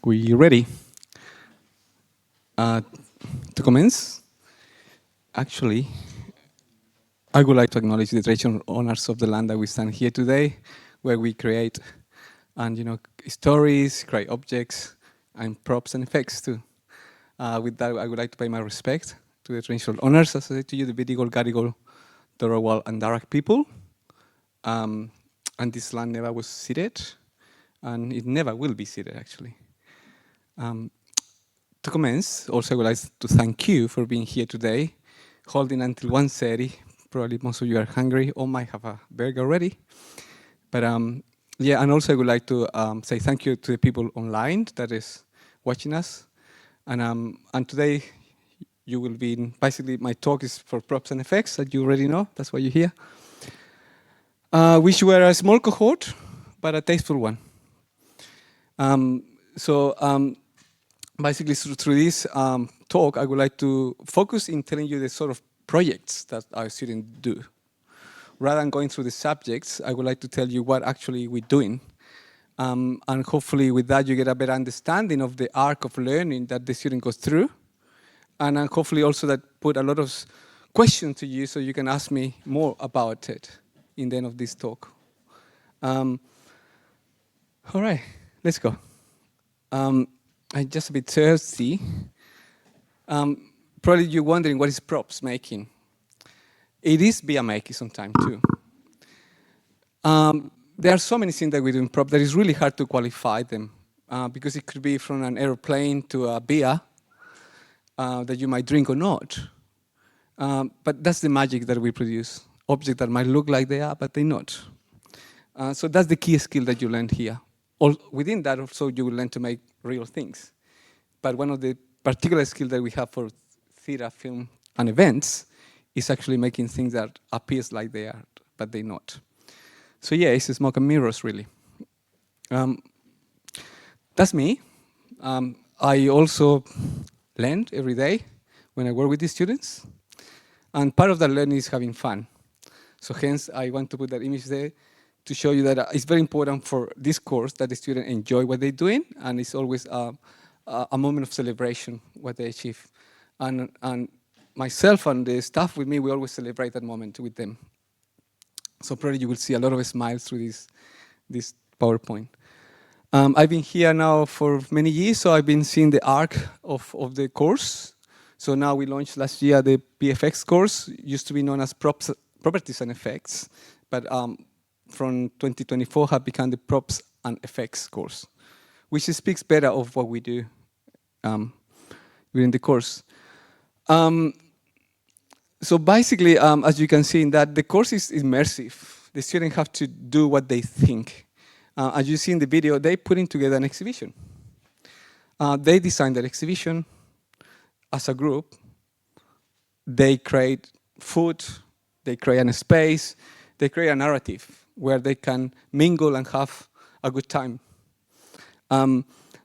We ready to commence? Actually, I would like to acknowledge the traditional owners of the land that we stand here today, where we create and stories, create objects, and props and effects too. With that, I would like to pay my respect to the traditional owners, as I said to you, the Bidigol, Gadigal, Darawal, and Darak people. And this land never was ceded, and it never will be ceded, actually. To commence, also I would like to thank you for being here today, holding until 1:30. Probably most of you are hungry or might have a burger already. But yeah, and also I would like to say thank you to the people online that is watching us. And today you will be basically my talk is for props and effects that you already know. That's why you're here. Which were a small cohort, but a tasteful one. Basically, through this talk, I would like to focus in telling you the sort of projects that our students do. Rather than going through the subjects, I would like to tell you what actually we're doing. And hopefully with that, you get a better understanding of the arc of learning that the student goes through. And hopefully also that put a lot of questions to you so you can ask me more about it in the end of this talk. All right, let's go. I'm just a bit thirsty. Probably you're wondering what is props making. It is beer making sometimes too. There are so many things that we do in prop that it's really hard to qualify them because it could be from an airplane to a beer that you might drink or not. But that's the magic that we produce. Objects that might look like they are, but they're not. So that's the key skill that you learn here. Within that also you will learn to make real things. But one of the particular skills that we have for theater, film, and events is actually making things that appears like they are, but they're not. So yeah, it's smoke and mirrors, really. That's me. I also learn every day when I work with the students. And part of that learning is having fun. So hence, I want to put that image there to show you that it's very important for this course that the students enjoy what they're doing, and it's always a moment of celebration, what they achieve. And myself and the staff with me, we always celebrate that moment with them. So probably you will see a lot of smiles through this PowerPoint. I've been here now for many years, so I've been seeing the arc of the course. So now we launched last year the BFX course, used to be known as Properties and Effects, but from 2024 have become the Props and Effects course, which speaks better of what we do within the course. So basically, as you can see in that, the course is immersive. The students have to do what they think. As you see in the video, they're putting together an exhibition. They designed that exhibition as a group. They create food, they create a space, they create a narrative where they can mingle and have a good time.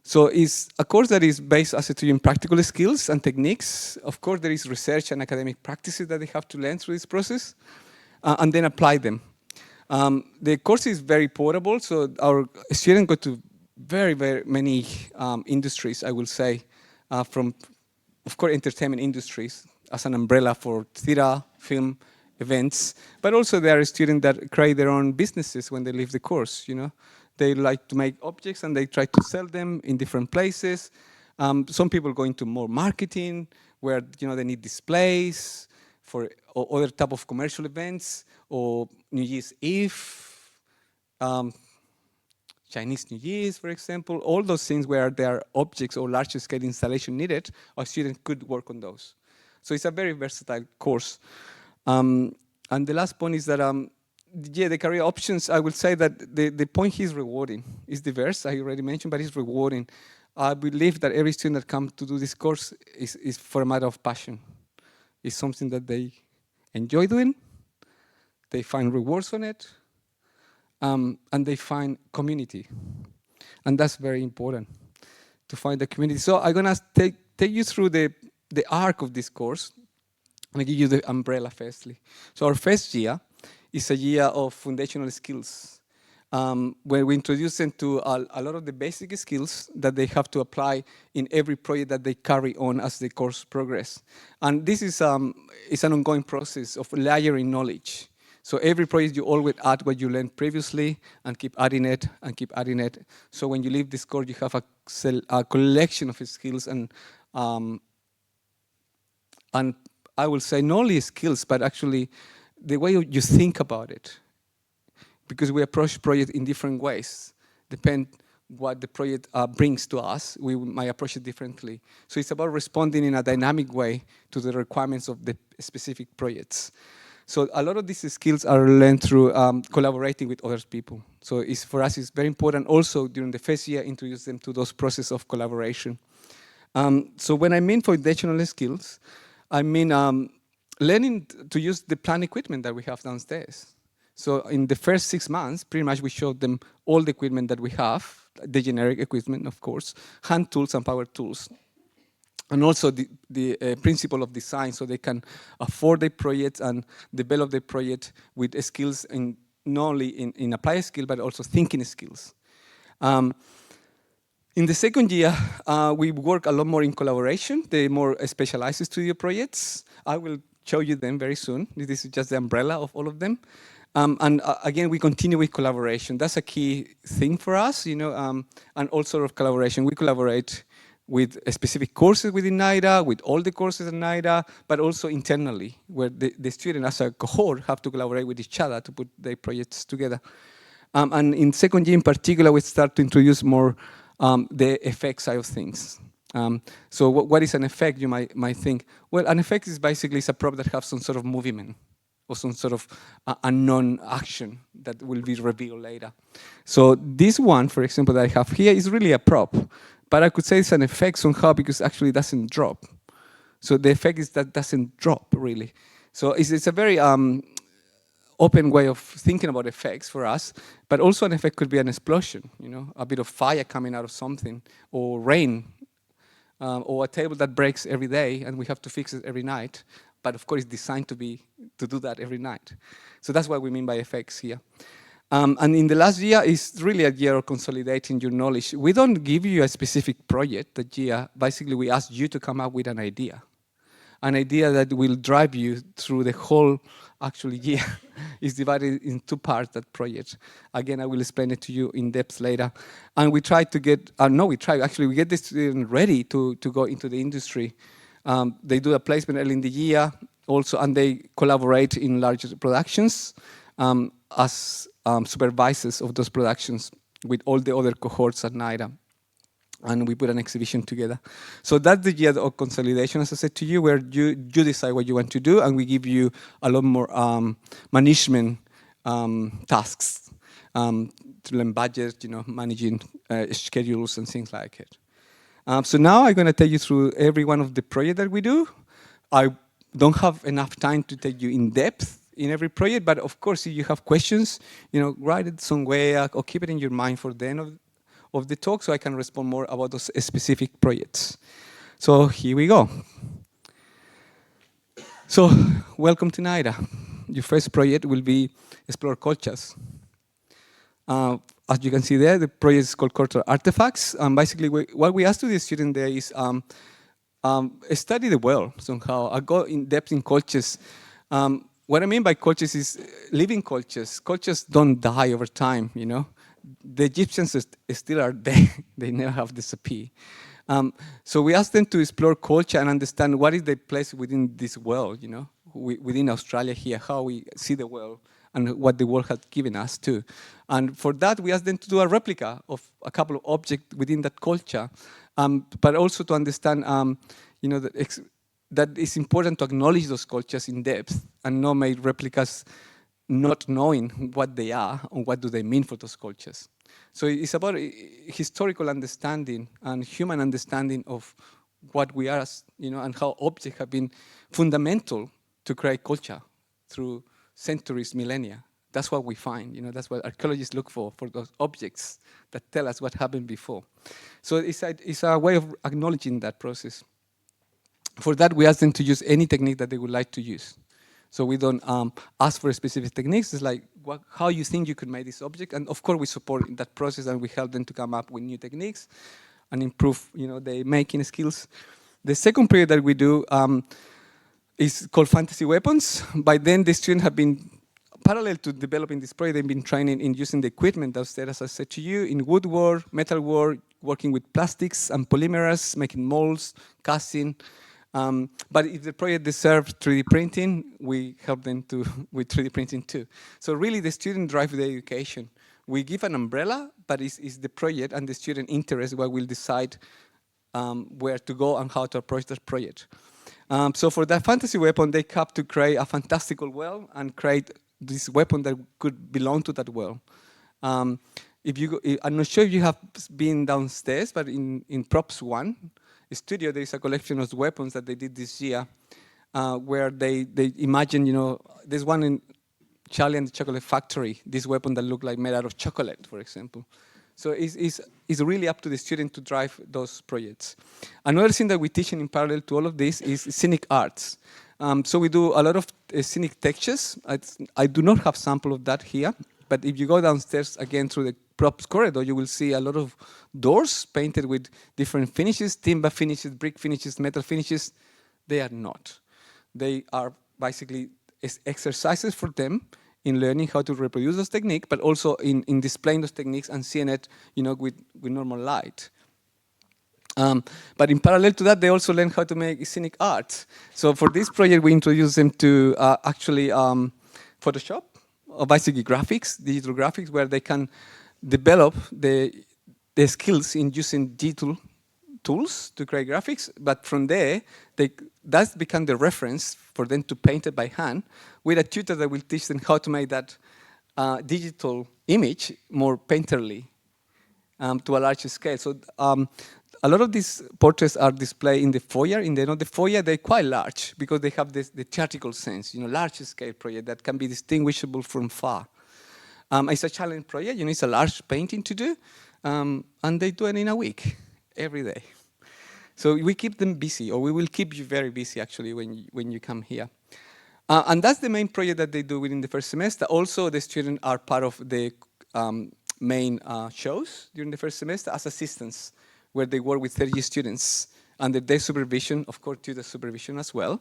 So it's a course that is based, as I told you, in practical skills and techniques. Of course, there is research and academic practices that they have to learn through this process and then apply them. The course is very portable, so our students go to very, very many industries, I will say, from, of course, entertainment industries as an umbrella for theater, film, events, but also there are students that create their own businesses when they leave the course, They like to make objects and they try to sell them in different places. Some people go into more marketing where they need displays for other type of commercial events or New Year's Eve, Chinese New Year's, for example. All those things where there are objects or large scale installation needed, a student could work on those. So it's a very versatile course. And the last point is that yeah, the career options, I will say that the point here is rewarding. It's diverse, I already mentioned, but it's rewarding. I believe that every student that comes to do this course is for a matter of passion. It's something that they enjoy doing, they find rewards on it, and they find community. And that's very important, to find the community. So I'm gonna take you through the arc of this course. I'm gonna give you the umbrella firstly. So our first year is a year of foundational skills. where we introduce them to a lot of the basic skills that they have to apply in every project that they carry on as the course progress. And this is an ongoing process of layering knowledge. So every project you always add what you learned previously and keep adding it and keep adding it. So when you leave this course, you have a collection of skills and I will say not only skills, but actually the way you think about it. Because we approach project in different ways. Depend what the project brings to us, we might approach it differently. So it's about responding in a dynamic way to the requirements of the specific projects. So a lot of these skills are learned through collaborating with other people. So for us, it's very important also during the first year, introduce them to those processes of collaboration. So when I mean foundational skills, I mean learning to use the plant equipment that we have downstairs. So in the first 6 months, pretty much we showed them all the equipment that we have, the generic equipment, of course, hand tools and power tools. And also the principle of design, so they can afford their project and develop their project with skills in, not only in applied skill, but also thinking skills. In the second year, we work a lot more in collaboration, the more specialized studio projects. I will show you them very soon. This is just the umbrella of all of them. And again, we continue with collaboration. That's a key thing for us, you know, and all sort of collaboration. We collaborate with specific courses within NIDA, with all the courses in NIDA, but also internally, where the student as a cohort have to collaborate with each other to put their projects together. And in second year in particular, we start to introduce more the effect side of things. So what is an effect, you might think? Well, an effect is basically a prop that has some sort of movement or some sort of unknown action that will be revealed later. So this one, for example, that I have here is really a prop, but I could say it's an effect somehow because actually it doesn't drop. So the effect is that doesn't drop, really. So it's a very open way of thinking about effects for us, but also an effect could be an explosion, you know, a bit of fire coming out of something, or rain, or a table that breaks every day and we have to fix it every night. But of course, it's designed to do that every night. So that's what we mean by effects here. And in the last year, it's really a year of consolidating your knowledge. We don't give you a specific project that year. Basically, we ask you to come up with an idea that will drive you through the whole actually year. It's divided in 2 parts, that project. Again, I will explain it to you in depth later. And we try to get, we get the student ready to go into the industry. They do a placement early in the year also, and they collaborate in larger productions as supervisors of those productions with all the other cohorts at NIDA. And we put an exhibition together. So that's the year of consolidation, as I said to you, where you decide what you want to do, and we give you a lot more management tasks to learn budget, you know, managing schedules and things like it. So now I'm going to take you through every one of the projects that we do. I don't have enough time to take you in depth in every project, but of course, if you have questions, you know, write it somewhere or keep it in your mind for the end of the talk so I can respond more about those specific projects. So here we go. So welcome to NIDA. Your first project will be Explore Cultures. As you can see there, the project is called Cultural Artifacts. Basically, what we ask to the student there is study the world somehow. I go in depth in cultures. What I mean by cultures is living cultures. Cultures don't die over time, you know. The Egyptians still are there. They never have disappeared. So we ask them to explore culture and understand what is their place within this world, you know, within Australia here, how we see the world and what the world has given us too. And for that, we ask them to do a replica of a couple of objects within that culture, but also to understand, you know, that it's important to acknowledge those cultures in depth and not make replicas not knowing what they are or what do they mean for those cultures. So it's about historical understanding and human understanding of what we are, you know, and how objects have been fundamental to create culture through centuries, millennia. That's what we find, you know, that's what archaeologists look for those objects that tell us what happened before. So it's a way of acknowledging that process. For that, we ask them to use any technique that they would like to use. So we don't ask for specific techniques. It's like how you think you could make this object, and of course we support in that process and we help them to come up with new techniques and improve, their making skills. The second project that we do is called Fantasy Weapons. By then, the students have been parallel to developing this project. They've been training in using the equipment downstairs, as I said to you, in woodwork, metalwork, working with plastics and polymers, making molds, casting. But if the project deserves 3D printing, we help them with 3D printing too. So really the student drives the education. We give an umbrella, but it's the project and the student interest what will decide where to go and how to approach that project. So for that fantasy weapon, they have to create a fantastical world and create this weapon that could belong to that world. If you go, I'm not sure if you have been downstairs, but in Props 1 studio, there is a collection of weapons that they did this year, where they imagine, there's one in Charlie and the Chocolate Factory, this weapon that looked like made out of chocolate, for example. So it's really up to the student to drive those projects. Another thing that we teach in parallel to all of this is scenic arts. So we do a lot of scenic textures. I do not have sample of that here, but if you go downstairs again through the props corridor, you will see a lot of doors painted with different finishes, timber finishes, brick finishes, metal finishes. They are not. They are basically exercises for them in learning how to reproduce those techniques, but also in displaying those techniques and seeing it, with normal light. But in parallel to that, they also learn how to make scenic art. So for this project, we introduced them to actually Photoshop, or basically graphics, digital graphics, where they can develop the skills in using digital tools to create graphics, but from there, that's become the reference for them to paint it by hand with a tutor that will teach them how to make that digital image more painterly to a larger scale. So a lot of these portraits are displayed in the foyer. In the foyer, they're quite large because they have the theatrical sense, large scale project that can be distinguishable from far. It's a challenge project, it's a large painting to do, and they do it in a week, every day. So we keep them busy, or we will keep you very busy actually when you come here. And that's the main project that they do within the first semester. Also, the students are part of the main shows during the first semester as assistants, where they work with 30 students under their supervision, of course, tutor supervision as well.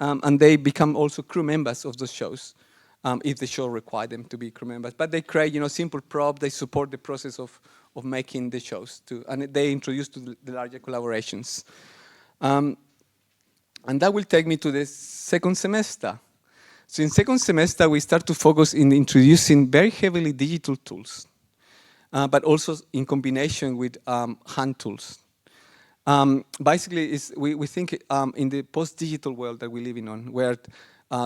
And they become also crew members of those shows, if the show requires them to be crew members. But they create, simple prop. They support the process of making the shows too, and they introduce to the larger collaborations. And that will take me to the second semester. So in second semester, we start to focus in introducing very heavily digital tools, but also in combination with hand tools. Basically, we think in the post-digital world that we live in, where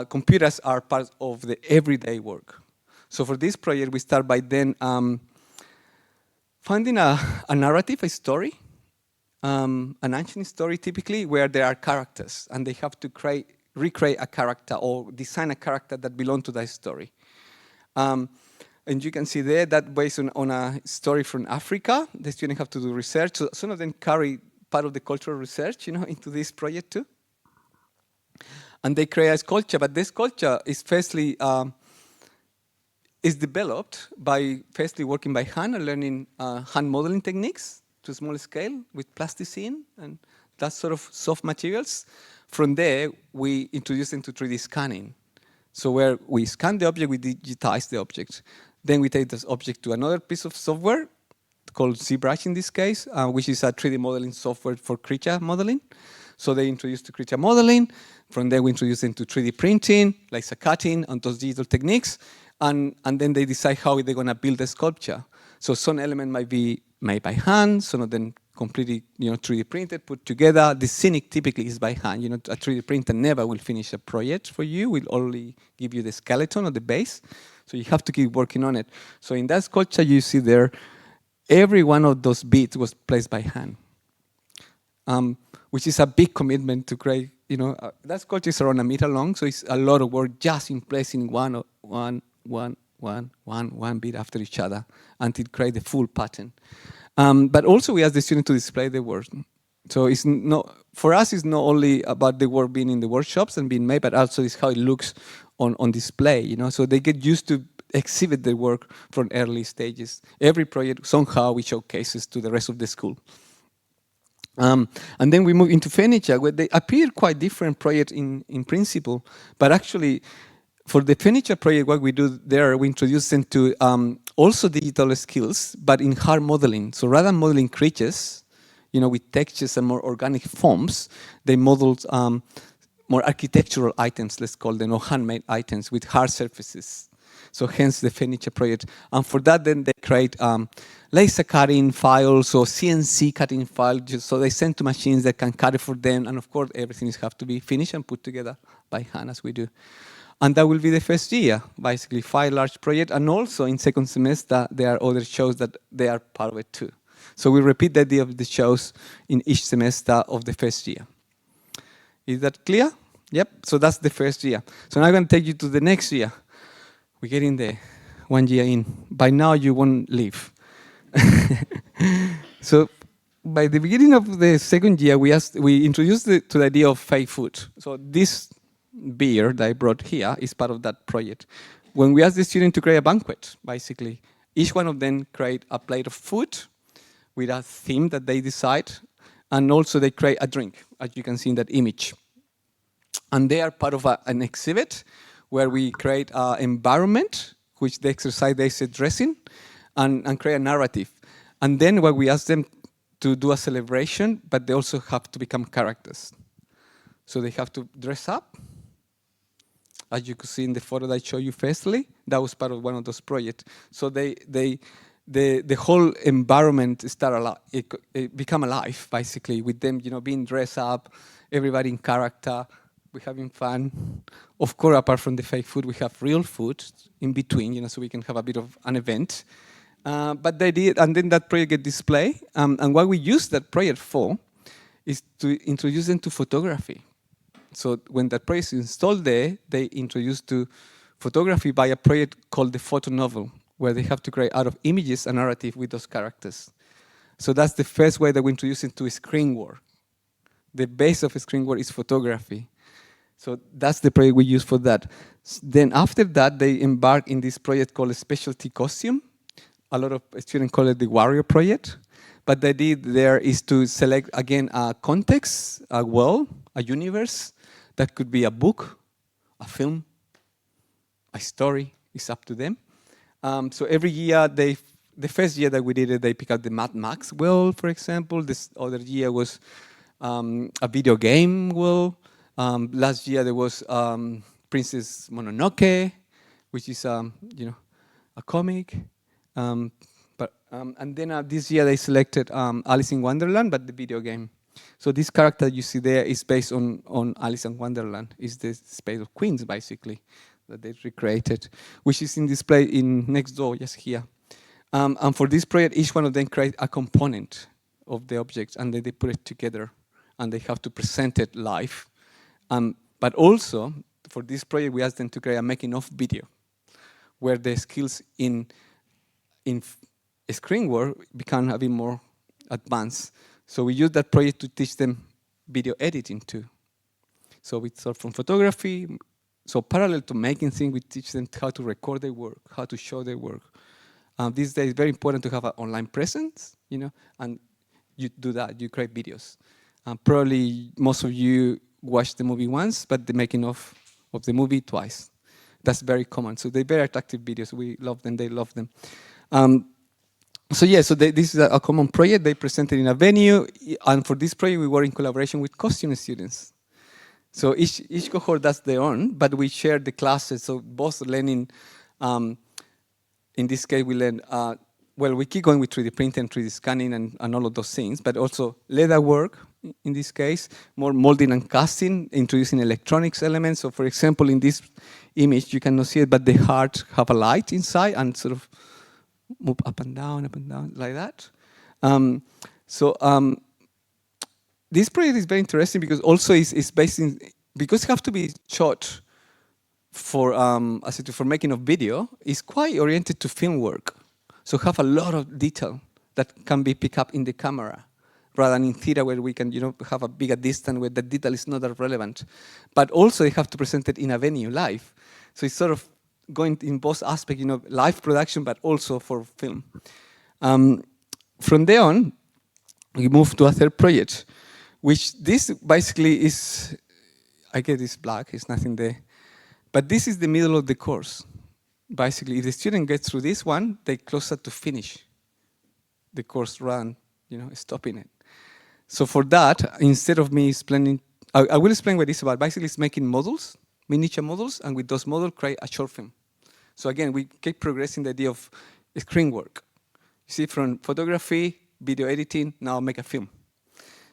computers are part of the everyday work. So for this project, we start by then finding a narrative, a story, an ancient story typically, where there are characters, and they have to recreate a character or design a character that belongs to that story. And you can see there that based on a story from Africa, the students have to do research. So some of them carry part of the cultural research, into this project too. And they create a sculpture, but this sculpture is firstly is developed by firstly working by hand and learning hand modeling techniques to a small scale with plasticine and that sort of soft materials. From there, we introduce them to 3D scanning. So where we scan the object, we digitize the object. Then we take this object to another piece of software called ZBrush in this case, which is a 3D modeling software for creature modeling. So they introduce to creature modeling. From there, we introduce them to 3D printing, laser cutting, and those digital techniques. And then they decide how they're going to build a sculpture. So some element might be made by hand, some of them completely 3D printed, put together. The scenic typically is by hand. A 3D printer never will finish a project for you. Will only give you the skeleton or the base. So you have to keep working on it. So in that sculpture you see there, every one of those bits was placed by hand, which is a big commitment to create. That sculpture is around 1 meter long, so it's a lot of work just in placing one bit after each other until create the full pattern. But also we ask the student to display the work So it's not, for us, it's not only about the work being in the workshops and being made, but also it's how it looks on display, you know. So they get used to exhibit their work from early stages. Every project somehow we showcases to the rest of the school. And then we move into furniture, where they appear quite different projects in principle, but actually for the furniture project, what we do there, we introduce them to also digital skills, but in hard modeling. So rather than modeling creatures, you know, with textures and more organic forms, they modeled more architectural items, let's call them, or handmade items with hard surfaces. So hence the furniture project. And for that, then they create laser cutting files or CNC cutting files. So they send to machines that can cut it for them. And of course, everything has to be finished and put together by hand as we do. And that will be the first year, basically 5 large projects. And also in second semester, there are other shows that they are part of it too. So we repeat the idea of the shows in each semester of the first year. Is that clear? Yep, so that's the first year. So now I'm going to take you to the next year. We're getting there, 1 year in. By now, you won't leave. So by the beginning of the second year, we introduced to the idea of fake food. So this beer that I brought here is part of that project. When we asked the student to create a banquet, basically, each one of them create a plate of food with a theme that they decide, and also they create a drink, as you can see in that image. And they are part of an exhibit where we create an environment, which the exercise they say dressing, and create a narrative. And then what we ask them to do a celebration, but they also have to become characters. So they have to dress up. As you could see in the photo that I showed you firstly, that was part of one of those projects. So the whole environment it become alive, basically, with them, you know, being dressed up, everybody in character. We're having fun. Of course, apart from the fake food, we have real food in between, you know, so we can have a bit of an event. But they did, and then that project get displayed. And what we use that project for is to introduce them to photography. So when that project is installed there, they introduce to photography by a project called the photo novel, where they have to create out of images a narrative with those characters. So that's the first way that we introduce it to screen work. The base of screen work is photography. So that's the project we use for that. Then after that, they embark in this project called a specialty costume. A lot of students call it the Warrior Project. But the idea there is to select, again, a context, a world, a universe. That could be a book, a film, a story. It's up to them. So every year, the first year that we did it, they pick up the Mad Max world, for example. This other year was a video game world. Last year there was Princess Mononoke, which is you know, a comic. And then this year they selected Alice in Wonderland, but the video game. So this character you see there is based on Alice in Wonderland. It's the Space of Queens, basically, that they recreated, which is in display in next door, just here. And for this project, each one of them create a component of the object, and then they put it together, and they have to present it live. But also, for this project, we asked them to create a making-of video, where the skills in screen work become a bit more advanced. So we use that project to teach them video editing too. So we start from photography. So parallel to making things, we teach them how to record their work, how to show their work. These days, it's very important to have an online presence, you know, and you do that, you create videos. Probably most of you watched the movie once, but the making of the movie twice. That's very common. So they're very attractive videos. We love them, they love them. So yeah, so this is a common project. They presented in a venue, and for this project, we were in collaboration with costume students. So each cohort does their own, but we share the classes. So both learning, in this case, we learn, well, we keep going with 3D printing and 3D scanning and all of those things, but also leather work, in this case, more molding and casting, introducing electronics elements. So for example, in this image, you cannot see it, but the heart have a light inside and sort of move up and down, like that. This project is very interesting because also it's based in, because it have to be shot for making of video, it's quite oriented to film work. So have a lot of detail that can be picked up in the camera. rather than in theater where we can, have a bigger distance where the detail is not that relevant. But also they have to present it in a venue live. So it's sort of going in both aspects, live production, but also for film. From there on, we move to a third project, which this basically is, I get this black, it's nothing there. But this is the middle of the course. Basically, if the student gets through this one, they're closer to finish the course run, stopping it. So for that, instead of me explaining, I will explain what it's about. Basically, it's making models, miniature models, and with those models, create a short film. So again, we keep progressing the idea of screen work. You see, from photography, video editing, now make a film.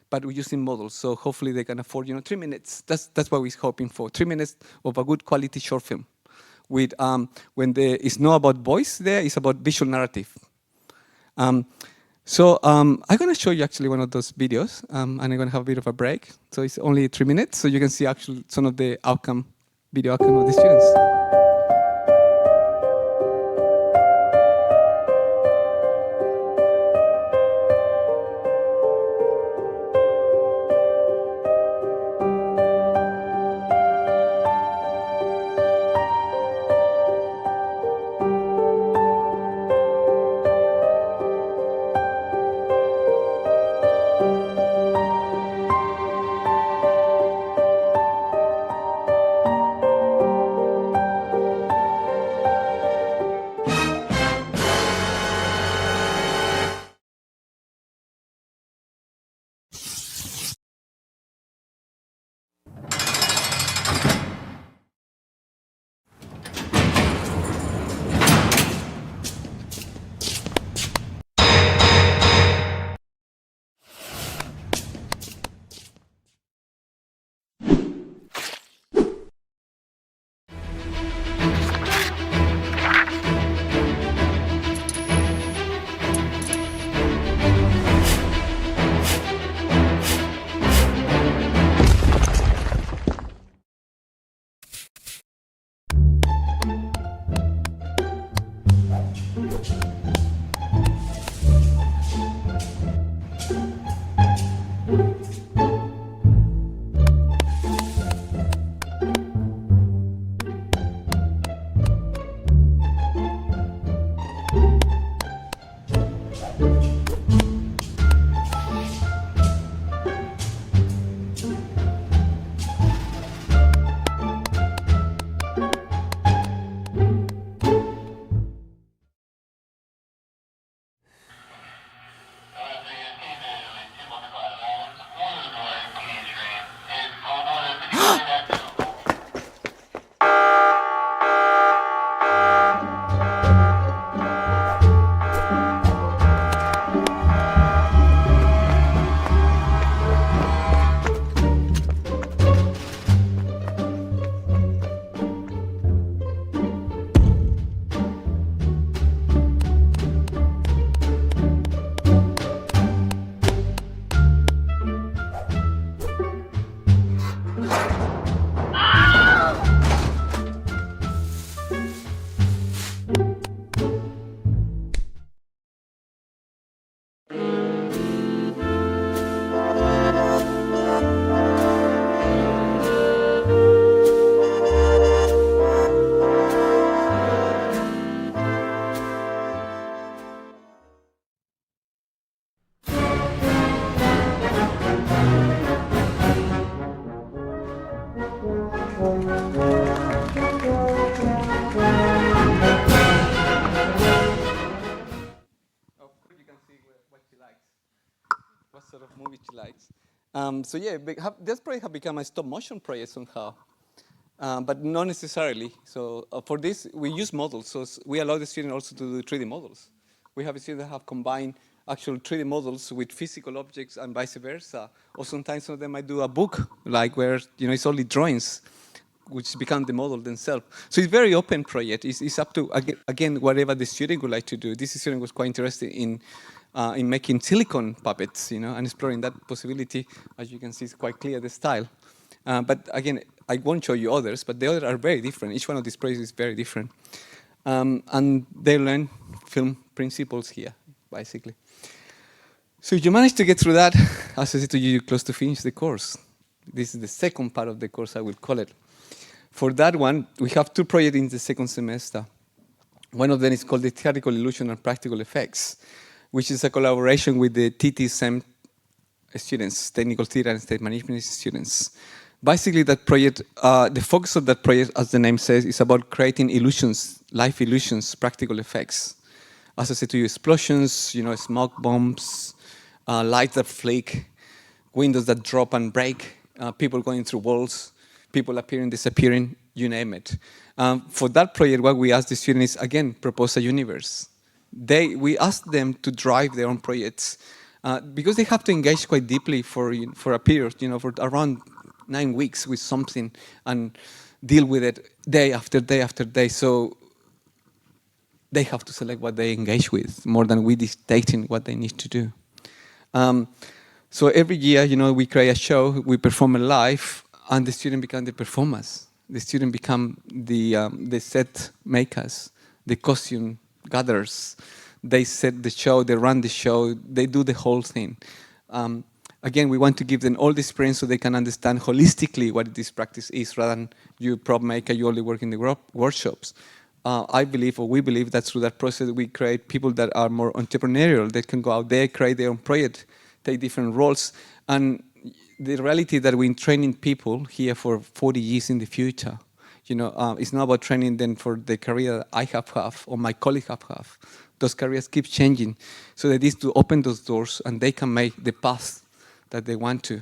But we're using models, so hopefully they can afford, 3 minutes. That's what we're hoping for. 3 minutes of a good quality short film. With it's not about voice there, it's about visual narrative. So I'm going to show you actually one of those videos, and I'm going to have a bit of a break. So it's only 3 minutes, so you can see actually some of the video outcome of the students. What sort of movie she likes. So yeah, this project have become a stop motion project somehow, but not necessarily. So for this, we use models. So we allow the student also to do 3D models. We have a student that have combined actual 3D models with physical objects and vice versa. Or sometimes some of them might do a book, like where it's only drawings, which become the model themselves. So it's a very open project. It's up to, again, whatever the student would like to do. This student was quite interested in making silicone puppets, and exploring that possibility. As you can see, it's quite clear, the style. But again, I won't show you others, but the others are very different. Each one of these projects is very different. And they learn film principles here, basically. So you managed to get through that. As I said to you, you're close to finish the course. This is the second part of the course, I will call it. For that one, we have two projects in the second semester. One of them is called the Theoretical Illusion and Practical Effects, which is a collaboration with the TTSM students, Technical Theatre and State Management students. Basically, that project, the focus of that project, as the name says, is about creating illusions, life illusions, practical effects. As I said to you, explosions, smoke bombs, lights that flick, windows that drop and break, people going through walls, people appearing, disappearing, you name it. For that project, what we asked the students is, again, propose a universe. We asked them to drive their own projects because they have to engage quite deeply for a period, for around 9 weeks with something and deal with it day after day after day. So they have to select what they engage with more than we dictating what they need to do. So every year, we create a show, we perform it live, and the student become the performers. The student become the set makers, the costume gatherers. They set the show, they run the show, they do the whole thing. Again, we want to give them all the experience so they can understand holistically what this practice is, rather than you prop maker, you only work in the workshops. I believe, or we believe, that through that process we create people that are more entrepreneurial, that can go out there, create their own project, take different roles. And the reality that we're training people here for 40 years in the future. It's not about training them for the career I have or my colleague have. Those careers keep changing. So that is to open those doors and they can make the path that they want to.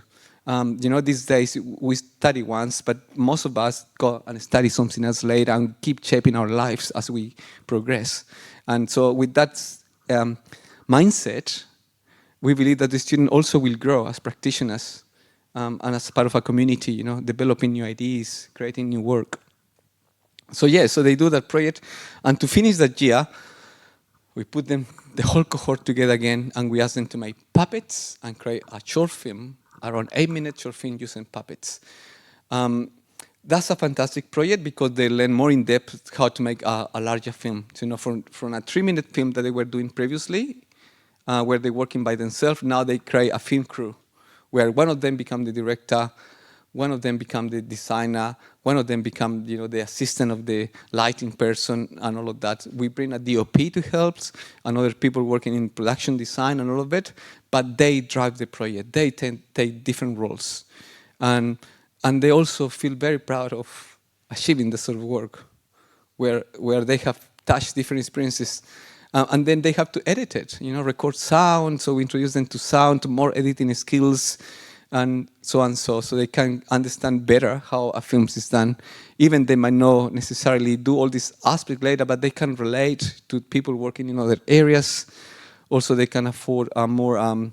These days we study once, but most of us go and study something else later and keep shaping our lives as we progress. And so with that mindset, we believe that the student also will grow as practitioners and as part of a community, developing new ideas, creating new work. So they do that project. And to finish that year, we put them, the whole cohort, together again, and we ask them to make puppets and create a short film, around 8-minute short film using puppets. That's a fantastic project because they learn more in depth how to make a larger film. So, from a 3-minute film that they were doing previously, where they're working by themselves, now they create a film crew, where one of them become the director, one of them become the designer, one of them become the assistant of the lighting person and all of that. We bring a DOP to help, and other people working in production design and all of it, but they drive the project. They take different roles. And they also feel very proud of achieving this sort of work, where they have touched different experiences. And then they have to edit it, record sound, so we introduce them to sound, to more editing skills, and so they can understand better how a film is done. Even they might not necessarily do all this aspect later, but they can relate to people working in other areas. Also, they can afford more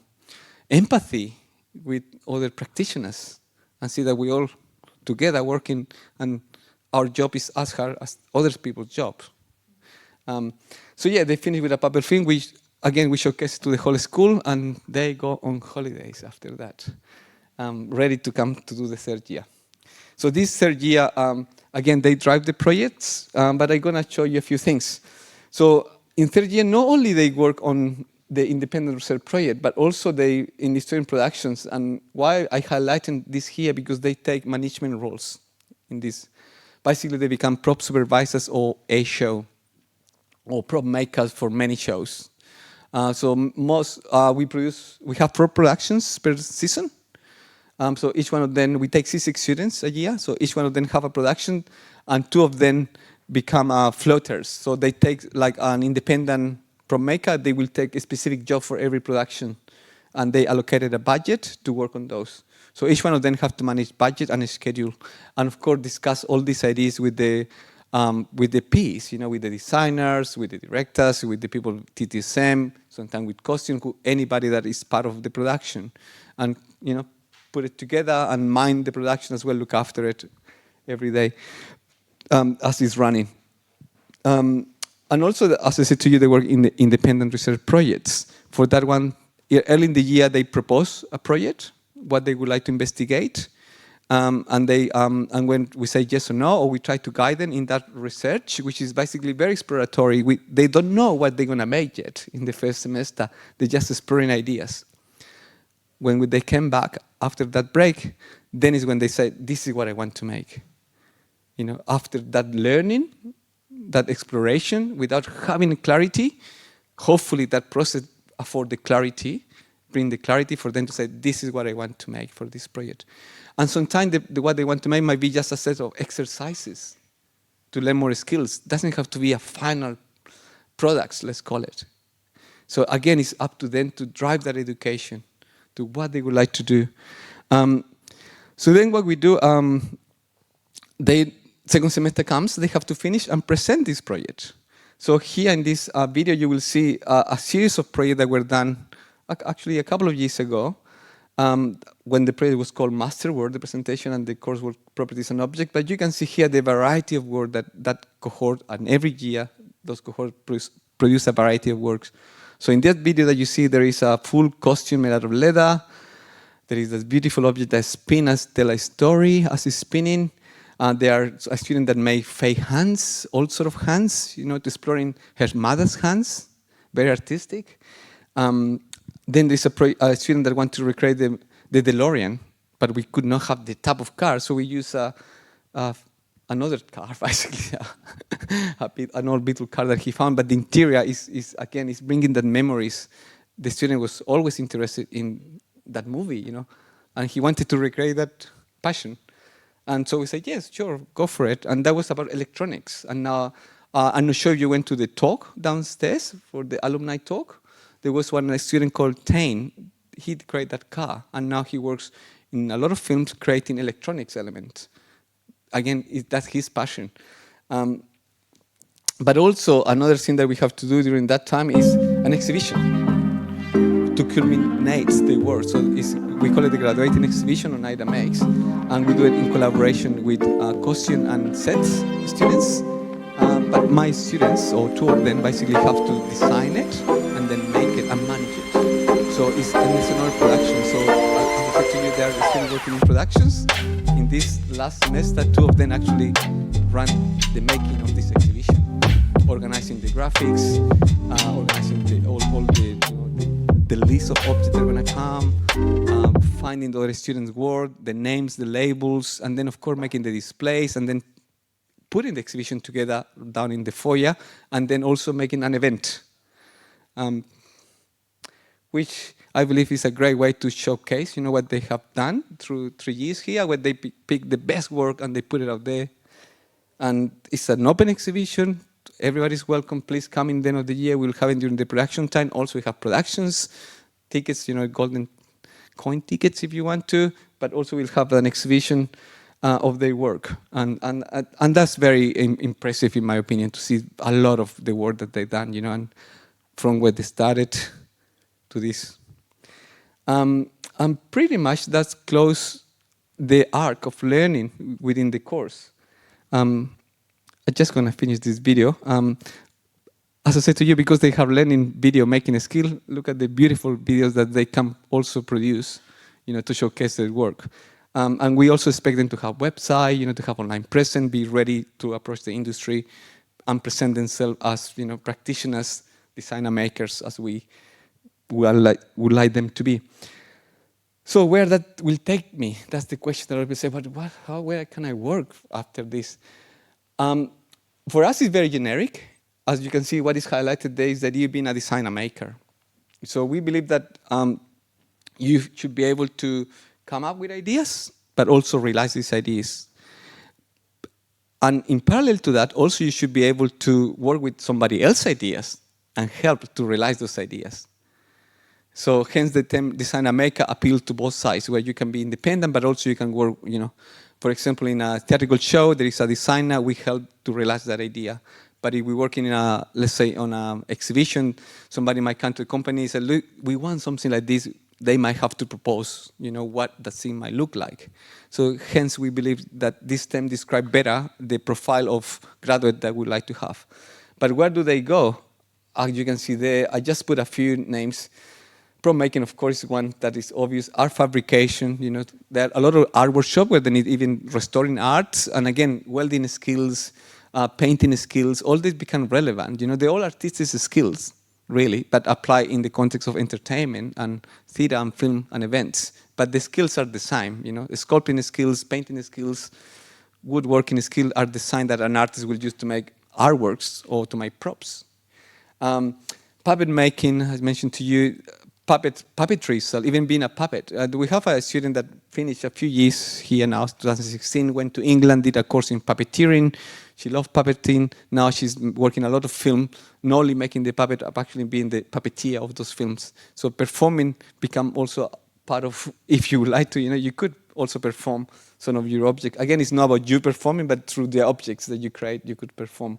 empathy with other practitioners and see that we all together working, and our job is as hard as other people's job. They finish with a puppet film, which again we showcase to the whole school, and they go on holidays after that, ready to come to do the third year. So this third year, again, they drive the projects, but I'm gonna show you a few things. So in third year, not only they work on the independent research project, but also they in the student productions. And why I highlighted this here, because they take management roles in this. Basically, they become prop supervisors or a show, or prop makers for many shows. We have prop productions per season. So each one of them, we take 6 students a year. So each one of them have a production, and 2 of them become floaters. So they take like an independent prop maker. They will take a specific job for every production, and they allocated a budget to work on those. So each one of them have to manage budget and schedule, and of course discuss all these ideas with the Ps, with the designers, with the directors, with the people TTSM, sometimes with costume, anybody that is part of the production, and put it together and mind the production as well, look after it every day as it's running. And also, as I said to you, they work in the independent research projects. For that one, early in the year, they propose a project, what they would like to investigate. And when we say yes or no, or we try to guide them in that research, which is basically very exploratory. They don't know what they're going to make yet in the first semester. They're just exploring ideas. when they came back after that break, then is when they said, this is what I want to make. After that learning, that exploration, without having clarity, hopefully that process afford the clarity, bring the clarity for them to say, this is what I want to make for this project. And sometimes what they want to make might be just a set of exercises to learn more skills. Doesn't have to be a final product, let's call it. So again, it's up to them to drive that education to what they would like to do. So then what we do, second semester comes, they have to finish and present this project. So here in this video, you will see a series of projects that were done actually a couple of years ago, when the project was called Masterwork, the presentation, and the coursework Properties and Objects. But you can see here the variety of work that cohort, and every year those cohorts produce a variety of works. So in that video that you see, there is a full costume made out of leather. There is this beautiful object that spins as tell a story as it's spinning. There are a student that made fake hands, all sort of hands, to exploring her mother's hands, very artistic. Then there's a student that wanted to recreate the DeLorean, but we could not have the type of car, so we use another car, basically, an old Beetle car that he found. But the interior is bringing that memories. The student was always interested in that movie, and he wanted to recreate that passion. And so we said, yes, sure, go for it. And that was about electronics. And now, I'm not sure if you went to the talk downstairs for the alumni talk. There was one student called Tane. He created that car, and now he works in a lot of films creating electronics elements. Again, that's his passion. But also, another thing that we have to do during that time is an exhibition to culminate the work. So we call it the graduating exhibition on NIDA Makes, and we do it in collaboration with costume and sets students. But my students, or two of them, basically have to design it and then make it and manage it. So it's another production. So as I said to you, they are still working in productions. In this last semester, two of them actually run the making of this exhibition, organizing the graphics, organizing all the list of objects that are going to come, finding the other students' work, the names, the labels, and then, of course, making the displays, and then putting the exhibition together down in the foyer, and then also making an event, which I believe is a great way to showcase, what they have done through 3 years here, where they pick the best work and they put it out there. And it's an open exhibition. Everybody's welcome. Please come in the end of the year. We'll have it during the production time. Also, we have productions, tickets, golden coin tickets if you want to, but also we'll have an exhibition of their work. And that's very impressive, in my opinion, to see a lot of the work that they've done, and from where they started to this. And pretty much that's close the arc of learning within the course. I'm just going to finish this video. As I said to you, because they have learning video making a skill, look at the beautiful videos that they can also produce, to showcase their work. And we also expect them to have website, to have online presence, be ready to approach the industry and present themselves as, practitioners, designer makers, as we would like them to be. So where that will take me? That's the question that people say, but where can I work after this? For us, it's very generic. As you can see, what is highlighted there is that you've been a designer maker. So we believe that you should be able to come up with ideas, but also realize these ideas. And in parallel to that, also you should be able to work with somebody else's ideas and help to realize those ideas. So hence the term designer maker appeals to both sides, where you can be independent, but also you can work, for example, in a theatrical show, there is a designer, we help to realize that idea. But if we work in let's say on an exhibition, somebody might come to the company and say, look, we want something like this. They might have to propose, what the scene might look like. So hence we believe that this term describes better the profile of graduate that we'd like to have. But where do they go? As you can see there, I just put a few names. Prop making, of course, is one that is obvious. Art fabrication, there are a lot of art workshops where they need even restoring art. And again, welding skills, painting skills, all this become relevant. They're all artistic skills. really, but apply in the context of entertainment and theater and film and events. But the skills are the same, you know, sculpting skills, painting skills, woodworking skills are the same that an artist will use to make artworks or to make props. Puppet making, as mentioned to you, puppetry, so even being a puppet. We have a student that finished a few years here now, 2016, went to England, did a course in puppeteering. She loved puppeting. Now she's working a lot of film, not only making the puppet, but actually being the puppeteer of those films. So performing become also part of, if you would like to, you know, you could also perform some of your objects. Again, it's not about you performing, but through the objects that you create, you could perform.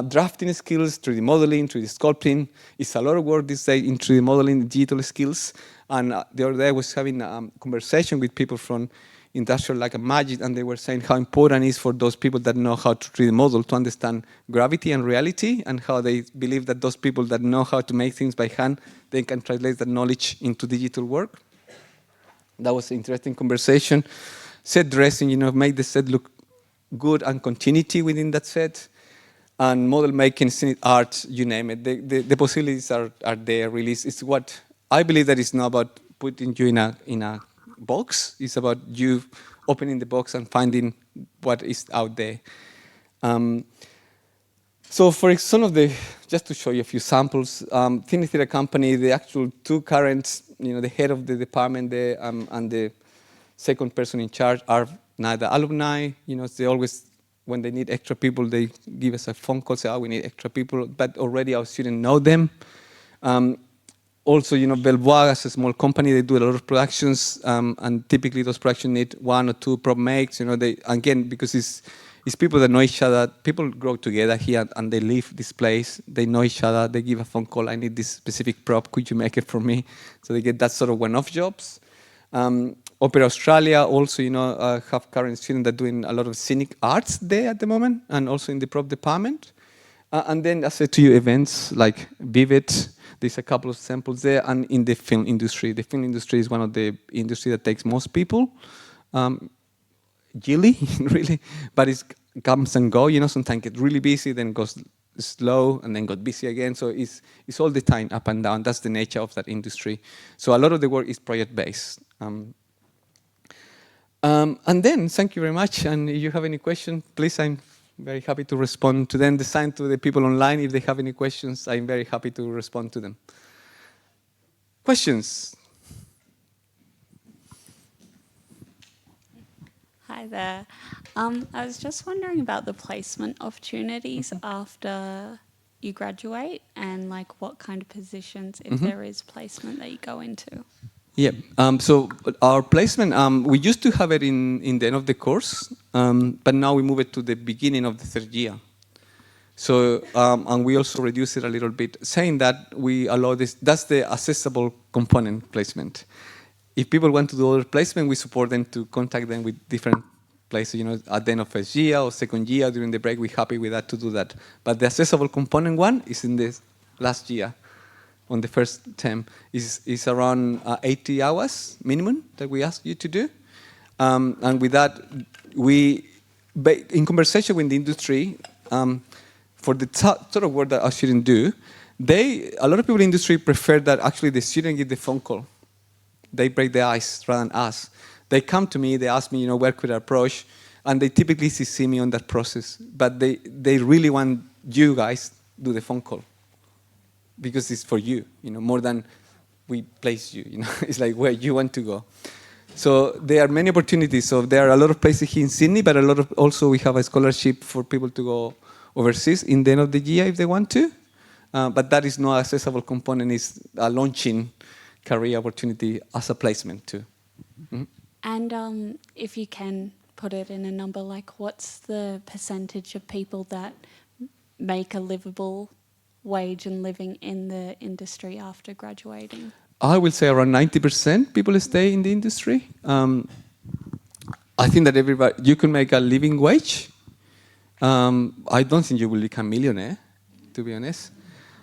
Drafting skills, 3D modeling, 3D sculpting. It's a lot of work these days in 3D modeling, digital skills. And the other day I was having a conversation with people from industrial like a magic, and they were saying how important it is for those people that know how to 3D model to understand gravity and reality, and how they believe that those people that know how to make things by hand, they can translate that knowledge into digital work. That was an interesting conversation. Set dressing, you know, make the set look good and continuity within that set. And model making, scenic art, you name it. The possibilities are there, really. It's what I believe that it's not about putting you in a box. It's about you opening the box and finding what is out there. So for some of the, just to show you a few samples, Thin Theatre Company, the actual two current, you know, the head of the department there and the second person in charge are NIDA alumni. You know, they always, when they need extra people, they give us a phone call, say, oh, we need extra people, but already our students know them. Also, you know, Belvoir, as a small company, they do a lot of productions, and typically those productions need 1 or 2 prop makes. You know, they, again, because it's people that know each other. People grow together here and they leave this place. They know each other. They give a phone call. I need this specific prop. Could you make it for me? So they get that sort of one-off jobs. Opera Australia also, you know, have current students that are doing a lot of scenic arts there at the moment, and also in the prop department. And then, as I said to you, events like Vivid, there's a couple of samples there, and in the film industry. The film industry is one of the industries that takes most people. Gilly, really, but it comes and go, you know, sometimes get really busy, then goes slow, and then got busy again. So it's all the time up and down. That's the nature of that industry. So a lot of the work is project-based. And then, thank you very much. And if you have any questions, please, I'm very happy to respond to them. The same to the people online, if they have any questions, I'm very happy to respond to them. Questions? Hi there. I was just wondering about the placement opportunities after you graduate, and like what kind of positions, if there is placement, that you go into. Yeah, so our placement, we used to have it in the end of the course, but now we move it to the beginning of the 3rd year. So, and we also reduce it a little bit, saying that we allow this, that's the accessible component placement. If people want to do other placement, we support them to contact them with different places, you know, at the end of 1st year or 2nd year, during the break, we're happy with that to do that. But the accessible component one is in the last year. On the first term is around 80 hours minimum that we ask you to do. And with that, we, in conversation with the industry, for the sort of work that our students do, a lot of people in the industry prefer that actually the student give the phone call. They break the ice rather than us. They come to me, they ask me, you know, where could I approach? And they typically see me on that process. But they really want you guys to do the phone call, because it's for you, you know, more than we place you, you know. It's like where you want to go. So there are many opportunities. So there are a lot of places here in Sydney, but a lot of, also we have a scholarship for people to go overseas in the end of the year if they want to. But that is not accessible component, it's a launching career opportunity as a placement too. Mm-hmm. And if you can put it in a number, like what's the percentage of people that make a livable wage and living in the industry after graduating? I will say around 90% people stay in the industry. I think that everybody, you can make a living wage. I don't think you will become a millionaire, to be honest,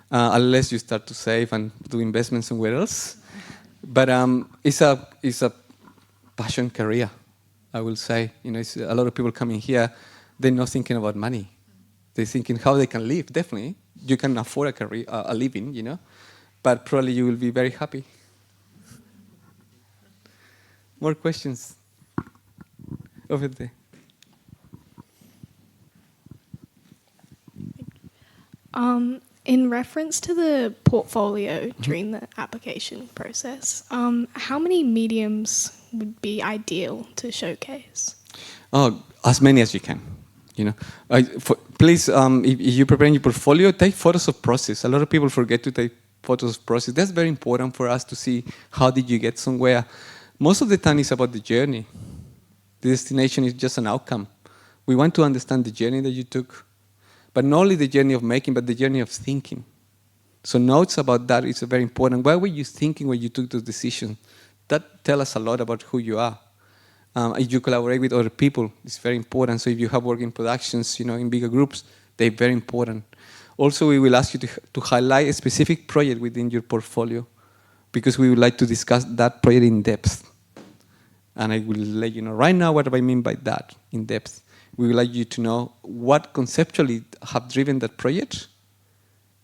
unless you start to save and do investments somewhere else. But it's a passion career, I will say. You know, it's a lot of people coming here, they're not thinking about money. They're thinking how they can live, definitely. you can afford a career, a living, you know, but probably you will be very happy. More questions? Over there. In reference to the portfolio during the application process, how many mediums would be ideal to showcase? Oh, as many as you can. You know, please, if you're preparing your portfolio, take photos of process. A lot of people forget to take photos of process. That's very important for us to see how did you get somewhere. Most of the time, it's about the journey. The destination is just an outcome. We want to understand the journey that you took, but not only the journey of making, but the journey of thinking. So notes about that is very important. What were you thinking when you took those decisions? That tells us a lot about who you are. If you collaborate with other people, it's very important. So if you have work in productions, you know, in bigger groups, they're very important. Also, we will ask you to highlight a specific project within your portfolio, because we would like to discuss that project in depth. And I will let you know right now what I mean by that, in depth. We would like you to know what conceptually have driven that project,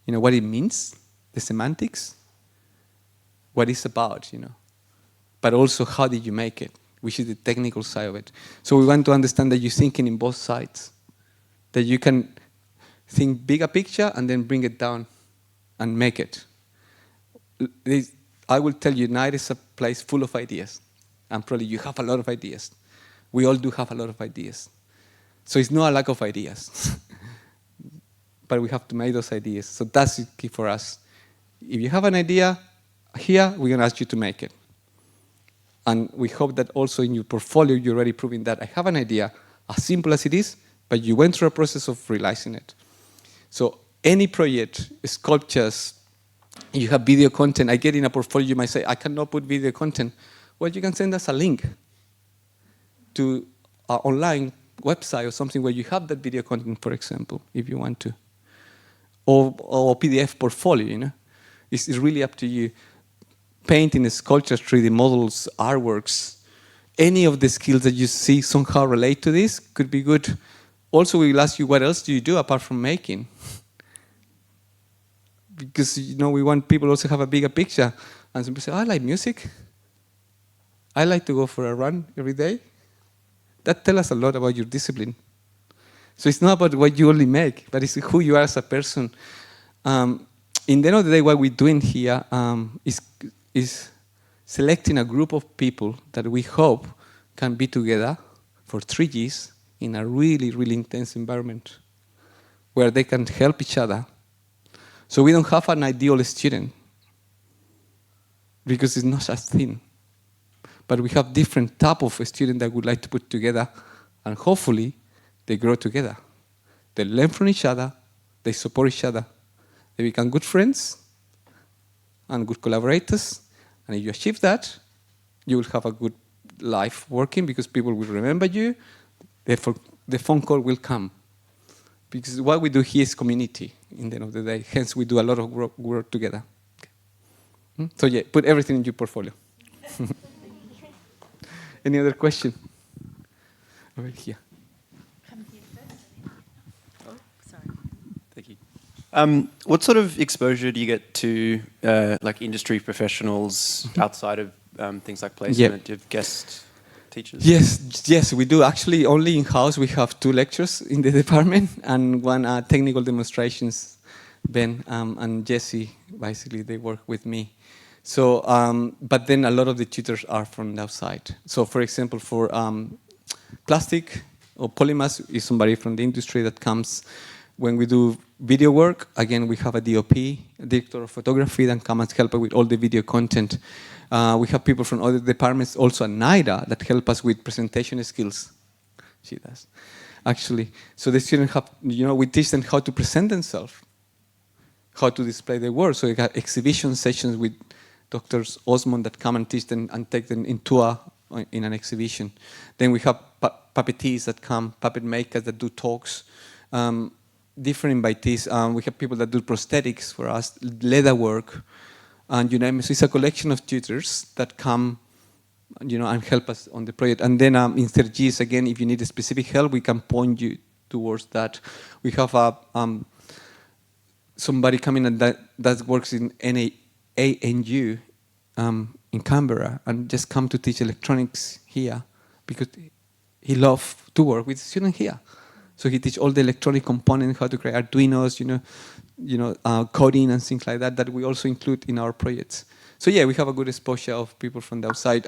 you know, what it means, the semantics, what it's about, you know. But also, how did you make it, which is the technical side of it. So we want to understand that you're thinking in both sides, that you can think bigger picture and then bring it down and make it. I will tell you, NIDA is a place full of ideas. And probably you have a lot of ideas. We all do have a lot of ideas. So it's not a lack of ideas. But we have to make those ideas. So that's the key for us. If you have an idea here, we're going to ask you to make it. And we hope that also in your portfolio, you're already proving that I have an idea, as simple as it is, but you went through a process of realizing it. So any project, sculptures, you have video content. I get in a portfolio, you might say, I cannot put video content. Well, you can send us a link to our online website or something where you have that video content, for example, if you want to. Or PDF portfolio, you know. It's really up to you. Painting, sculptures, 3D models, artworks, any of the skills that you see somehow relate to this could be good. Also, we will ask you, what else do you do apart from making? Because, you know, we want people also have a bigger picture. And some people say, I like music. I like to go for a run every day. That tells us a lot about your discipline. So it's not about what you only make, but it's who you are as a person. In the end of the day, what we're doing here is selecting a group of people that we hope can be together for 3 years in a really, really intense environment where they can help each other. So we don't have an ideal student because it's not such a thing. But we have different type of students that would like to put together, and hopefully they grow together. They learn from each other, they support each other, they become good friends and good collaborators. And if you achieve that, you will have a good life working because people will remember you, therefore the phone call will come. Because what we do here is community in the end of the day, hence we do a lot of work together. Okay. So yeah, put everything in your portfolio. Any other question? Over here. Come here first. Oh, sorry. Thank you. What sort of exposure do you get to like industry professionals outside of things like placement? Do you have guest teachers? Yes, we do. Actually, only in-house we have 2 lectures in the department and 1 technical demonstrations. Ben and Jesse, basically, they work with me. So, but then a lot of the tutors are from the outside. So, for example, for plastic or polymers is somebody from the industry that comes. When we do video work, again, we have a DOP, a director of photography, that comes and help us with all the video content. We have people from other departments, also at NIDA, that help us with presentation skills. She does, actually. So the students have, you know, we teach them how to present themselves, how to display their work. So we have exhibition sessions with Drs. Osmond that come and teach them and take them in tour in an exhibition. Then we have puppeteers that come, puppet makers that do talks, different invitees. We have people that do prosthetics for us, leather work, and you name it. So it's a collection of tutors that come, you know, and help us on the project. And then in third years, again, if you need a specific help, we can point you towards that. We have somebody coming and that works in ANU in Canberra and just come to teach electronics here because he loves to work with students here. So he teach all the electronic components, how to create Arduinos, coding and things like that we also include in our projects. So yeah, we have a good exposure of people from the outside.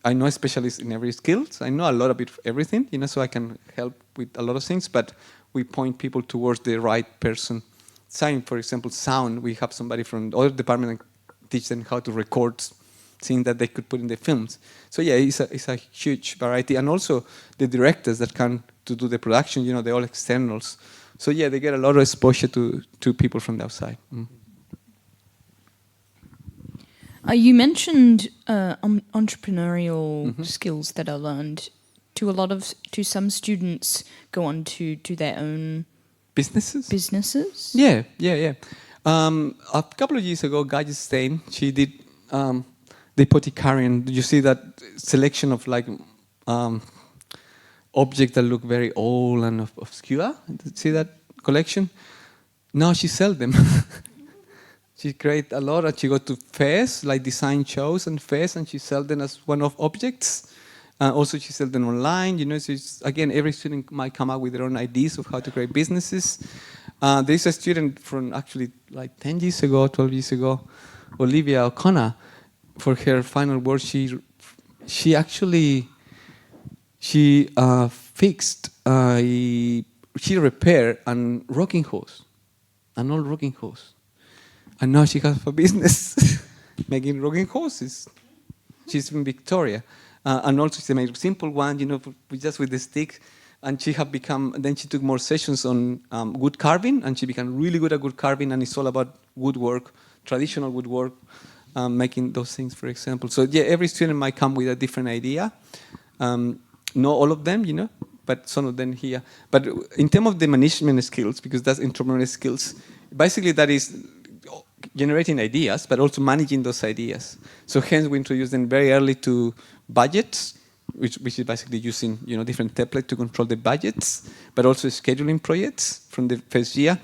I know specialists in every skill. I know a lot about everything, so I can help with a lot of things, but we point people towards the right person. Same, for example, sound. We have somebody from the other department and teach them how to record things that they could put in the films. So yeah, it's a huge variety. And also the directors that come to do the production, they're all externals. So yeah, they get a lot of exposure to people from the outside. You mentioned entrepreneurial skills that are learned. To some students go on to do their own businesses? Yeah. A couple of years ago, Gaji Stein, she did the Poticarian. You see that selection of objects that look very old and obscure? See that collection? Now she sells them. She created a lot, and she go to fairs, like design shows and fairs, and she sells them as one-off objects. Also, she sells them online. So again, every student might come up with their own ideas of how to create businesses. There's a student from actually 10 years ago, 12 years ago, Olivia O'Connor. For her final work, she fixed, she repaired an rocking horse, an old rocking horse. And now she has a business making rocking horses. She's from Victoria. And also she made a simple one, just with the stick. And she have become, then she took more sessions on wood carving, and she became really good at wood carving, and it's all about woodwork, traditional woodwork, making those things, for example. So yeah, every student might come with a different idea. Not all of them, but some of them here. But in terms of the management skills, because that's entrepreneurial skills, basically that is generating ideas, but also managing those ideas. So hence we introduce them very early to budgets, which is basically using different templates to control the budgets, but also scheduling projects from the first year.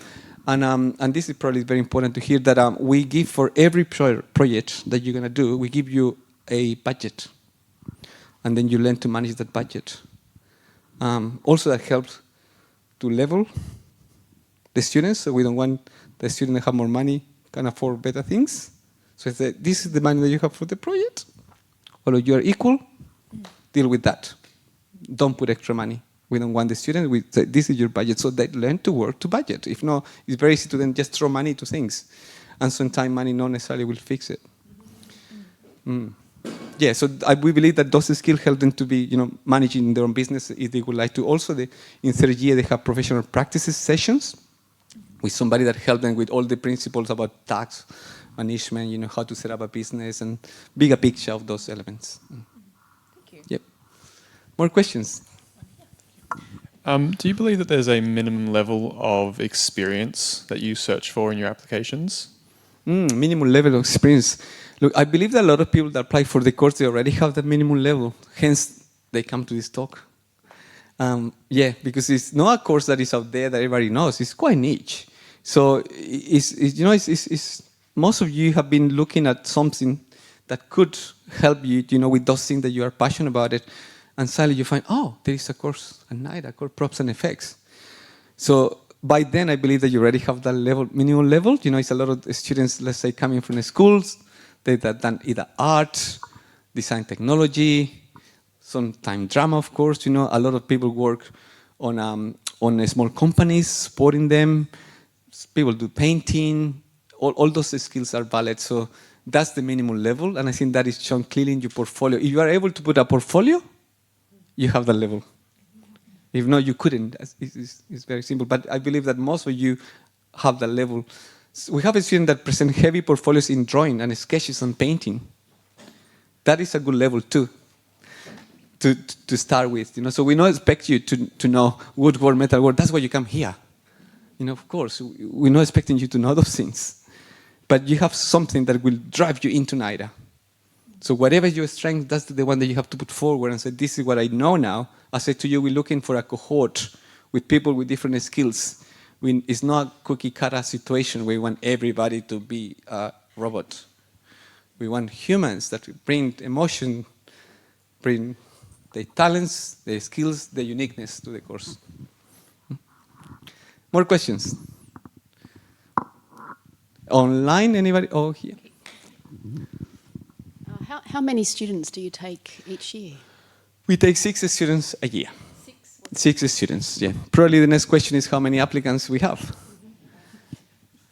And this is probably very important to hear that we give for every project that you're going to do, we give you a budget. And then you learn to manage that budget. Also that helps to level the students, so we don't want the student to have more money, can afford better things. So it's this is the money that you have for the project, or you are equal, deal with that. Don't put extra money. We don't want the student, we say this is your budget, so they learn to work to budget. If not, it's very easy to then just throw money to things. And sometimes money not necessarily will fix it. Yeah, so we believe that those skills help them to be, managing their own business if they would like to. Also, in third year, they have professional practices sessions with somebody that helps them with all the principles about tax management, how to set up a business, and bigger picture of those elements. Thank you. Yep. More questions? Do you believe that there's a minimum level of experience that you search for in your applications? Minimum level of experience. Look, I believe that a lot of people that apply for the course, they already have that minimum level. Hence, they come to this talk. Yeah, because it's not a course that is out there that everybody knows. It's quite niche. So, most of you have been looking at something that could help you, with those things that you are passionate about it. And suddenly you find, there is a course at NIDA called Props and Effects. So by then, I believe that you already have that level, minimum level. It's a lot of students, let's say, coming from the schools. They've done either art, design technology, sometimes drama, of course. A lot of people work on small companies, supporting them. People do painting. All those skills are valid. So that's the minimum level. And I think that is shown clearly in your portfolio. If you are able to put a portfolio, you have that level. If not, you couldn't. It's very simple. But I believe that most of you have that level. So we have a student that presents heavy portfolios in drawing and sketches and painting. That is a good level too, to start with. So we don't expect you to know woodwork, metalwork. That's why you come here. Of course, we're not expecting you to know those things. But you have something that will drive you into NIDA. So whatever your strength, that's the one that you have to put forward and say, this is what I know now. I said to you, we're looking for a cohort with people with different skills. It's not a cookie cutter situation where we want everybody to be a robot. We want humans that bring emotion, bring their talents, their skills, their uniqueness to the course. More questions? Online, anybody? Oh, here. How many students do you take each year? We take 6 students a year. 6 students, yeah. Probably the next question is how many applicants we have.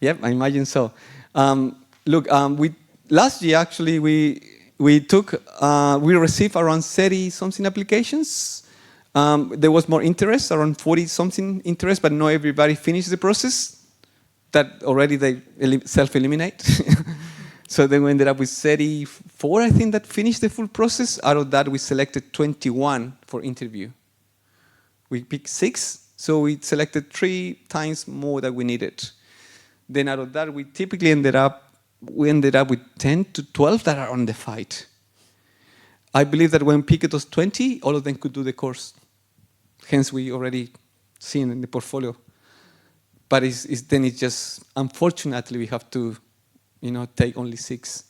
Yep, I imagine so. Look, last year actually we received around 30-something applications. There was more interest, around 40-something interest, but not everybody finished the process. That already they self-eliminate. So then we ended up with 34, I think, that finished the full process. Out of that, we selected 21 for interview. We picked 6, so we selected 3 times more than we needed. Then out of that, we typically ended up with 10 to 12 that are on the fight. I believe that when we picked those 20, all of them could do the course. Hence, we already seen in the portfolio. But then it's just, unfortunately, we have to, take only 6.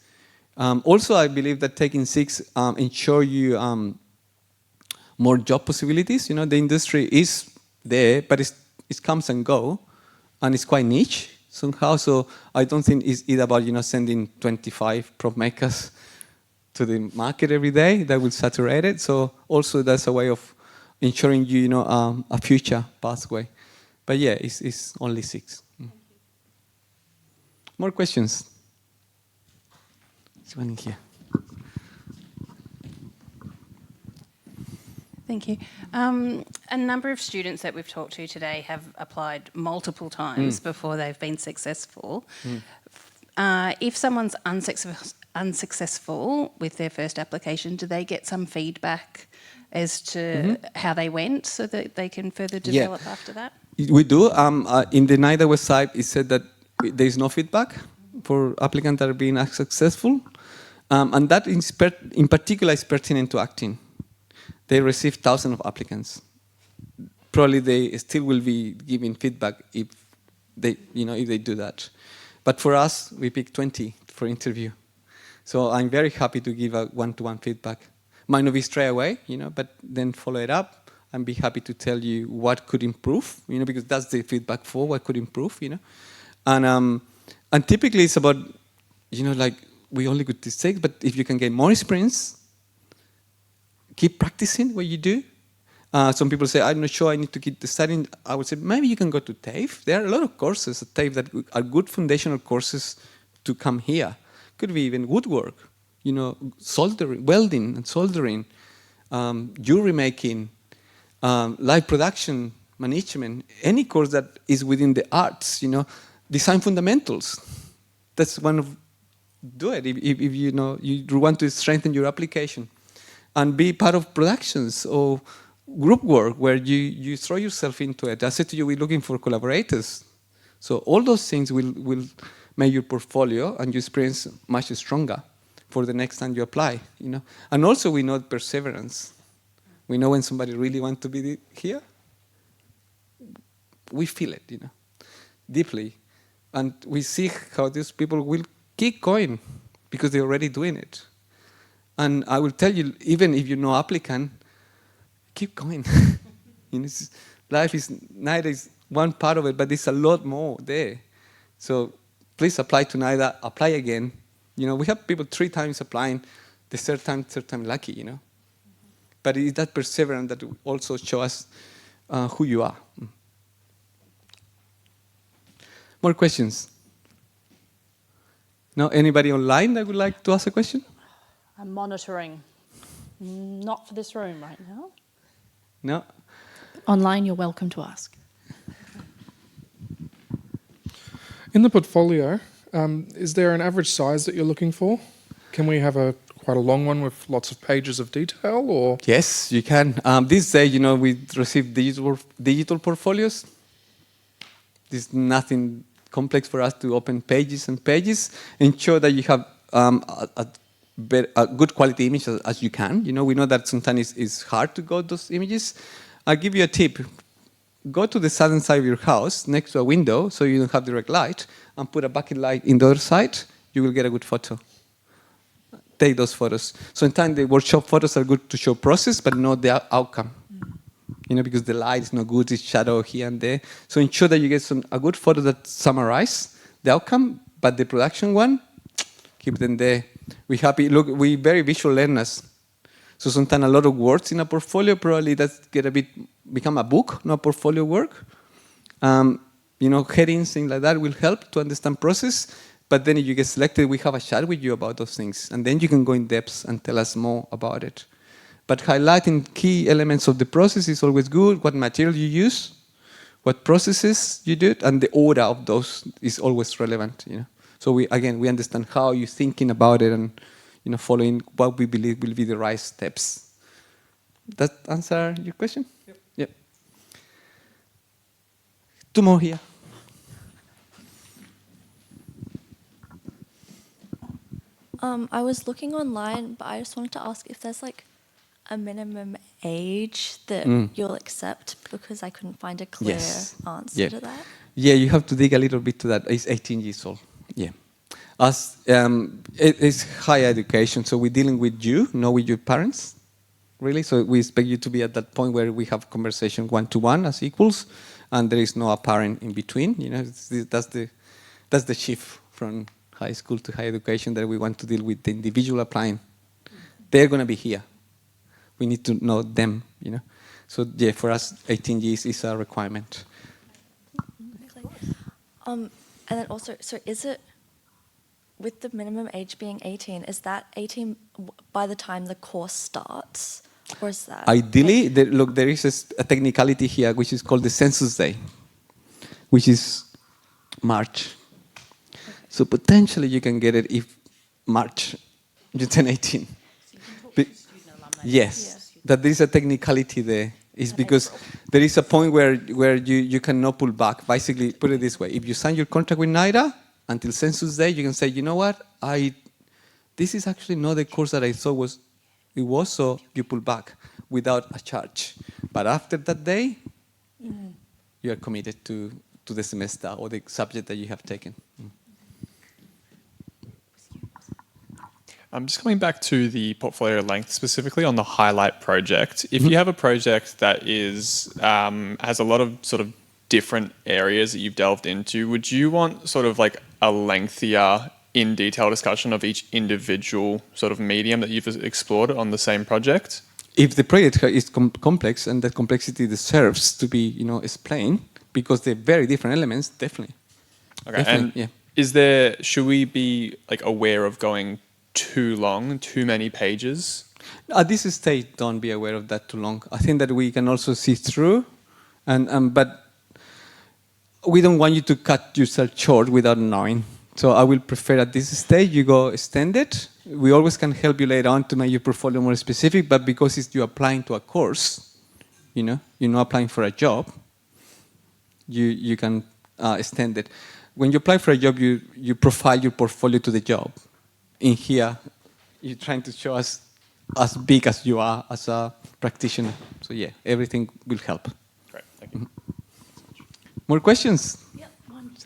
Also, I believe that taking 6 ensure you more job possibilities. The industry is there, but it comes and go, and it's quite niche somehow. So I don't think it's either about sending 25 prop makers to the market every day. That will saturate it. So also that's a way of ensuring you a future pathway. But yeah, it's only 6. More questions? There's one in here. Thank you. A number of students that we've talked to today have applied multiple times before they've been successful. If someone's unsuccessful with their first application, do they get some feedback as to how they went so that they can further develop after that? We do. In the NIDA website, it said that there is no feedback for applicants that are being unsuccessful. And that in particular is pertinent to acting. They receive thousands of applicants. Probably they still will be giving feedback if they do that. But for us, we pick 20 for interview. So I'm very happy to give a one-to-one feedback. Might not be straight away, but then follow it up and be happy to tell you what could improve, because that's the feedback for what could improve, And typically it's about, like we only could this 6, but if you can get more experience, keep practicing what you do. Some people say, I'm not sure I need to keep studying. I would say, maybe you can go to TAFE. There are a lot of courses at TAFE that are good foundational courses to come here. Could be even woodwork, soldering, welding and soldering, jewelry making, live production, management, any course that is within the arts, design fundamentals. That's one of, do it if you want to strengthen your application. And be part of productions or group work where you throw yourself into it. I said to you, we're looking for collaborators. So all those things will make your portfolio and your experience much stronger for the next time you apply. And also we know perseverance. We know when somebody really wants to be here. We feel it, deeply. And we see how these people will keep going because they're already doing it. And I will tell you, even if you're no applicant, keep going. Life is NIDA is one part of it, but there's a lot more there. So please apply to NIDA, apply again. We have people 3 times applying, the third time lucky, But it's that perseverance that will also show us who you are. More questions? No, anybody online that would like to ask a question? I'm monitoring. Not for this room right now. No? Online, you're welcome to ask. In the portfolio, is there an average size that you're looking for? Can we have quite a long one with lots of pages of detail, or? Yes, you can. These days, we receive digital portfolios. There's nothing complex for us to open pages and pages. Ensure that you have a good quality image as you can. We know that sometimes it's hard to get those images. I'll give you a tip. go to the southern side of your house, next to a window, so you don't have direct light, and put a bucket light in the other side, you will get a good photo. Take those photos. Sometimes the workshop photos are good to show process, but not the outcome. Because the light is not good, it's shadow here and there. So ensure that you get a good photo that summarizes the outcome, but the production one, keep them there. We very visual learners. So sometimes a lot of words in a portfolio, probably that's become a book, not portfolio work. Headings, things like that will help to understand process. But then if you get selected, we have a chat with you about those things. And then you can go in depth and tell us more about it. But highlighting key elements of the process is always good. What material you use, what processes you do, and the order of those is always relevant. So we understand how you're thinking about it and following what we believe will be the right steps. That answer your question? Yep. Two more here. I was looking online, but I just wanted to ask if there's a minimum age that you'll accept, because I couldn't find a clear answer to that. Yeah, you have to dig a little bit to that. It's 18 years old. Yeah. It's higher education, so we're dealing with you, not with your parents, really. So we expect you to be at that point where we have conversation one-to-one as equals, and there is no a parent in between. That's the shift from high school to higher education, that we want to deal with the individual applying. They're going to be here. We need to know them, So yeah, for us, 18 years is a requirement. And then also, so is it, with the minimum age being 18, is that 18 by the time the course starts? Or is that? Ideally, there is a technicality here, which is called the census day, which is March. So potentially you can get it if March you turn 18. Yes, that there is a technicality there. It's because there is a point where you cannot pull back. Basically, put it this way: if you sign your contract with NIDA until census day, you can say, you know what, this is actually not the course that I thought it was, so you pull back without a charge. But after that day, you are committed to the semester or the subject that you have taken. I'm just coming back to the portfolio length, specifically on the highlight project. If you have a project that has a lot of sort of different areas that you've delved into, would you want sort of a lengthier, in detail discussion of each individual sort of medium that you've explored on the same project? If the project is complex and that complexity deserves to be, explained, because they're very different elements, definitely. Okay, definitely, and should we be aware of going too long, too many pages? At this stage, don't be aware of that too long. I think that we can also see through, but we don't want you to cut yourself short without knowing. So I will prefer at this stage you go extended. We always can help you later on to make your portfolio more specific, but because you're applying to a course, you're not applying for a job, you can extend it. When you apply for a job, you profile your portfolio to the job. In here, you're trying to show us as big as you are as a practitioner. So yeah, everything will help. Great, thank you. More questions? Yep, one.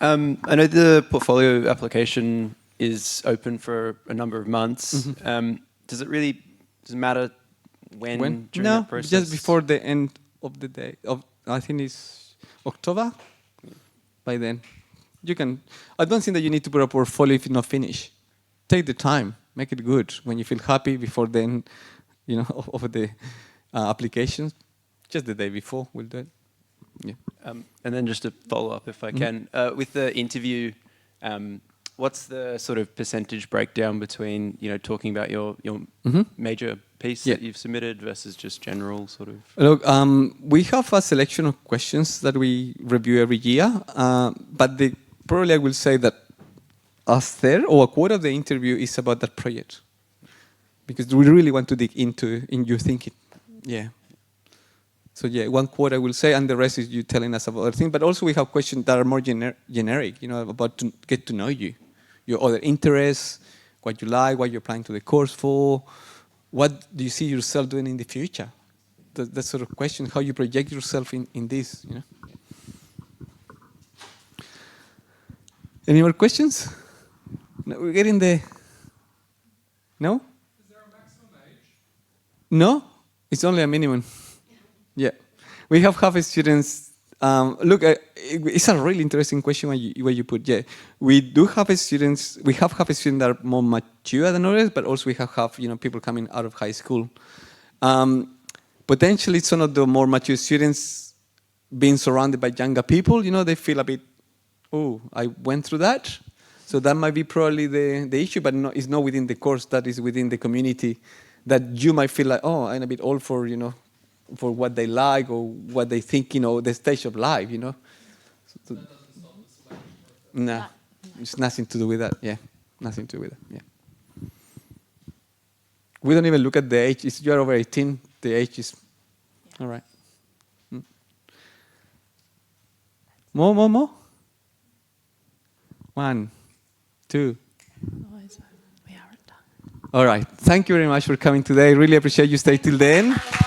I know the portfolio application is open for a number of months. Does it matter when during that process? Just before the end of the day. I think it's October. By then. I don't think that you need to put a portfolio if it's not finished. Take the time, make it good. When you feel happy before then, of the applications, just the day before we'll do it. Yeah. And then just to follow up, if I can, with the interview, what's the sort of percentage breakdown between talking about your major piece that you've submitted versus just general sort of? Look, we have a selection of questions that we review every year, but probably I will say that a third or a quarter of the interview is about that project, because we really want to dig in your thinking. Yeah. So yeah, 1/4 I will say, and the rest is you telling us about other things. But also we have questions that are more generic, about to get to know you, your other interests, what you like, what you're applying to the course for, what do you see yourself doing in the future, that sort of question, how you project yourself in this, you know. Any more questions? No, we're getting the... No? Is there a maximum age? No, it's only a minimum. Yeah. We have half students... look, it's a really interesting question what you put. Yeah, we do have students. We have half students that are more mature than others, but also we have half, you know, people coming out of high school. Potentially, some of the more mature students being surrounded by younger people, you know, they feel a bit, oh, I went through that. So that might be probably the issue, but no, it's not within the course. That is within the community. That you might feel like, oh, I'm a bit old for, you know, for what they like or what they think, you know, the stage of life, you know. So that doesn't stop the selection process. No, it's nothing to do with that. Yeah, nothing to do with that. Yeah. We don't even look at the age. If you're over 18, the age is all right. More. 1, 2. We aren't done. All right. Thank you very much for coming today. Really appreciate you stay till the end.